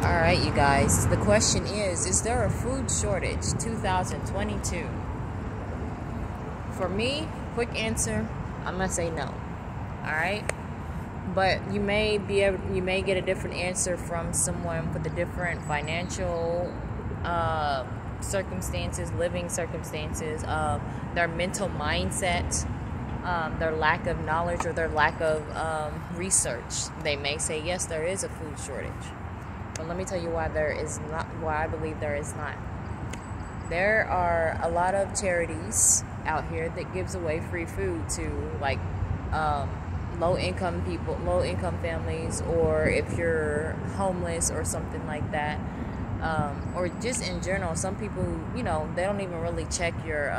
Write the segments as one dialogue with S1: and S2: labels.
S1: Alright, you guys, the question is there a food shortage 2022? For me, quick answer, I'm gonna say no. Alright? But you may get a different answer from someone with a different financial circumstances, living circumstances, their mental mindset, their lack of knowledge or their lack of research. They may say yes, there is a food shortage. But let me tell you why I believe there is not. There are a lot of charities out here that gives away free food to like low-income people, low-income families, or if you're homeless or something like that, or just in general, some people, you know, they don't even really check your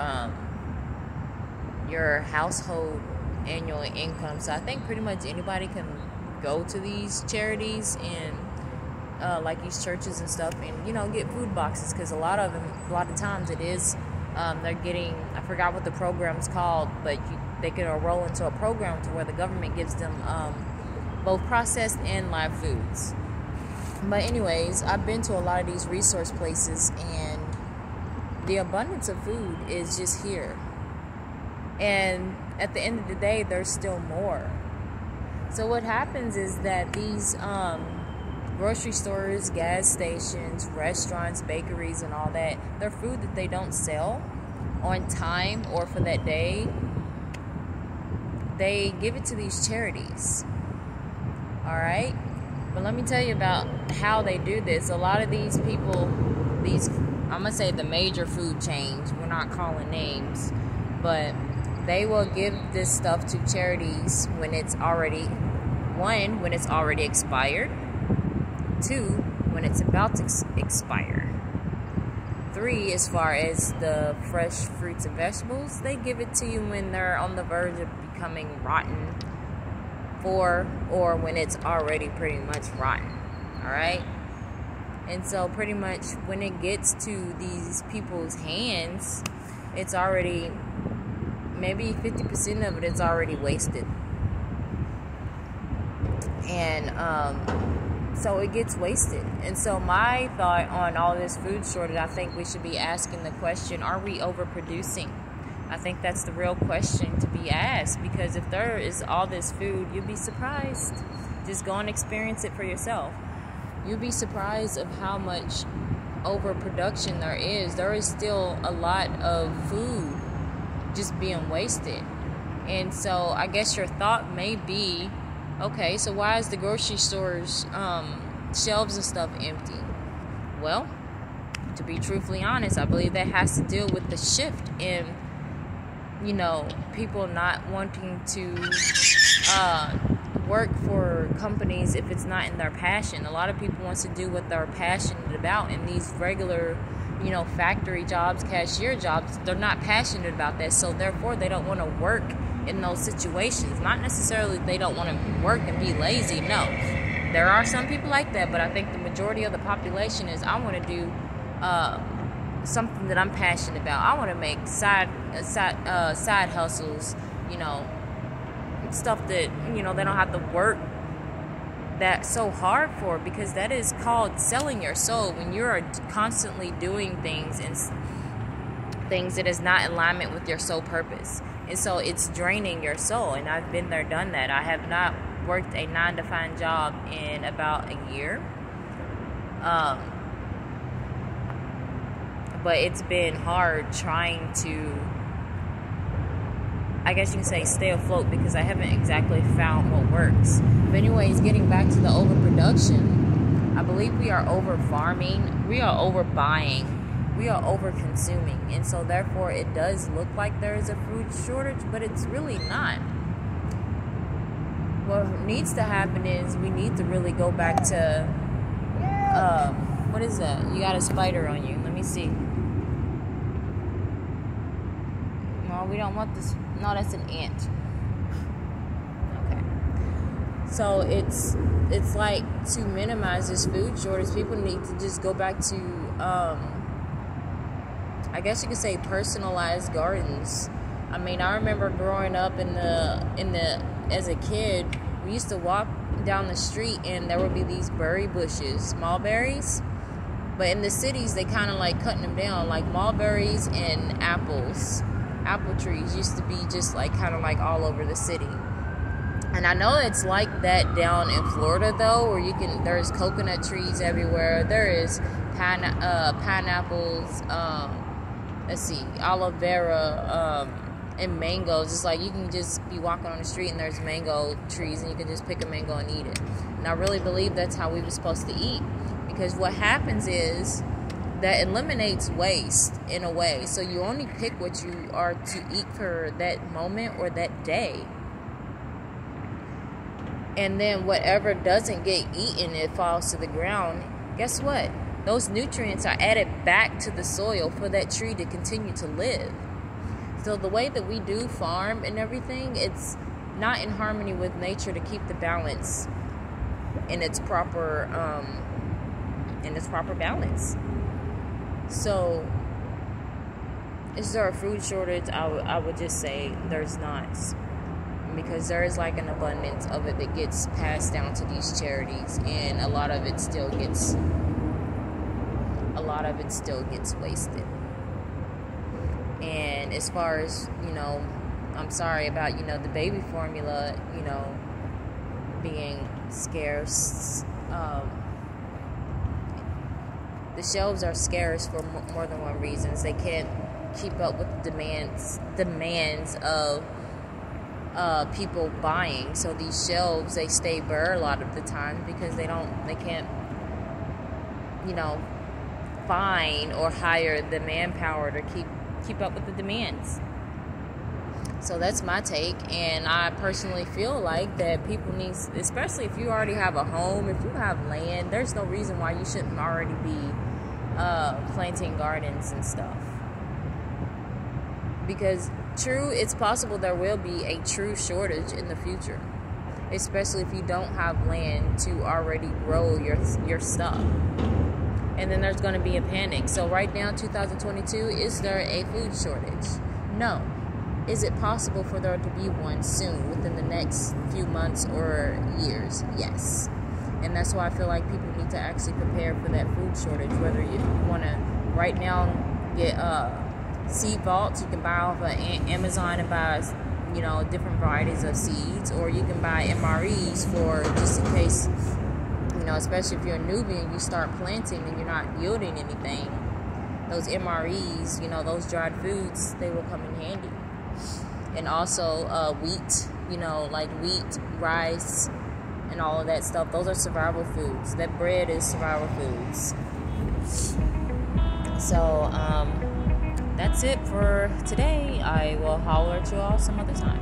S1: household annual income. So I think pretty much anybody can go to these charities and like these churches and stuff, and, you know, get food boxes, because a lot of times it is they're getting, I forgot what the program's called, but they can enroll into a program to where the government gives them both processed and live foods. But anyways, I've been to a lot of these resource places, and the abundance of food is just here. And at the end of the day, there's still more. So what happens is that these grocery stores, gas stations, restaurants, bakeries, and all that, their food that they don't sell on time or for that day, they give it to these charities. Alright? But let me tell you about how they do this. A lot of these people, I'm going to say the major food chains, we're not calling names, but they will give this stuff to charities when it's already, one, when it's already expired, two, when it's about to expire, three, as far as the fresh fruits and vegetables, they give it to you when they're on the verge of becoming rotten, four, or when it's already pretty much rotten. Alright? And so pretty much when it gets to these people's hands, it's already, maybe 50% of it is already wasted. And so it gets wasted. And so my thought on all this food shortage, I think we should be asking the question, are we overproducing? I think that's the real question to be asked, because if there is all this food, you'd be surprised. Just go and experience it for yourself. You'd be surprised of how much overproduction there is. There is still a lot of food just being wasted. And so I guess your thought may be, okay, so why is the grocery store's shelves and stuff empty? Well, to be truthfully honest, I believe that has to deal with the shift in, you know, people not wanting to work for companies if it's not in their passion. A lot of people want to do what they're passionate about, and these regular, you know, factory jobs, cashier jobs, they're not passionate about that, so therefore they don't want to work in those situations. Not necessarily they don't want to work and be lazy, no. There are some people like that, but I think the majority of the population is, I want to do something that I'm passionate about. I want to make side hustles, you know, stuff that, you know, they don't have to work that so hard for, because that is called selling your soul. When you're constantly doing things and things that is not in alignment with your soul purpose, and so it's draining your soul. And I've been there, done that. I have not worked a 9-to-5 job in about a year, but it's been hard trying to, I guess you can say, stay afloat, because I haven't exactly found what works. But anyways, getting back to the overproduction, I believe we are over farming, we are over buying, we are over consuming, and so therefore it does look like there is a food shortage, but it's really not. What needs to happen is we need to really go back to, what is that? You got a spider on you. Let me see. No, we don't want this. No, that's an ant. Okay. So it's like, to minimize this food shortage, people need to just go back to, I guess you could say, personalized gardens. I mean, I remember growing up as a kid, we used to walk down the street and there would be these berry bushes, mulberries. But in the cities, they kind of like cutting them down, like mulberries and apples. Apple trees used to be just like kind of like all over the city. And I know it's like that down in Florida though, where there's coconut trees everywhere. There is pineapples, aloe vera, and mangoes. It's like you can just be walking on the street and there's mango trees and you can just pick a mango and eat it. And I really believe that's how we were supposed to eat. Because what happens is that eliminates waste in a way. So you only pick what you are to eat for that moment or that day. And then whatever doesn't get eaten, it falls to the ground. Guess what? Those nutrients are added back to the soil for that tree to continue to live. So the way that we do farm and everything, it's not in harmony with nature to keep the balance in its proper balance. So, is there a food shortage? I would just say there's not, because there is like an abundance of it that gets passed down to these charities, and a lot of it still gets wasted. And as far as, I'm sorry about, the baby formula, being scarce. The shelves are scarce for more than one reason. They can't keep up with the demands of people buying. So these shelves, they stay bare a lot of the time because they can't, find or hire the manpower to keep up with the demands. So that's my take, and I personally feel like that people need, especially if you already have a home, if you have land, there's no reason why you shouldn't already be planting gardens and stuff. Because it's possible there will be a true shortage in the future, especially if you don't have land to already grow your stuff. And then there's going to be a panic. So right now, 2022, is there a food shortage? No. Is it possible for there to be one soon, within the next few months or years? Yes. And that's why I feel like people need to actually prepare for that food shortage. Whether you want to, right now, get seed vaults, you can buy off of Amazon and buy, different varieties of seeds. Or you can buy MREs for just in case, especially if you're a newbie and you start planting and you're not yielding anything. Those MREs, those dried foods, they will come in handy. And also wheat, like wheat, rice, and all of that stuff. Those are survival foods. That bread is survival foods. So, that's it for today. I will holler at you all some other time.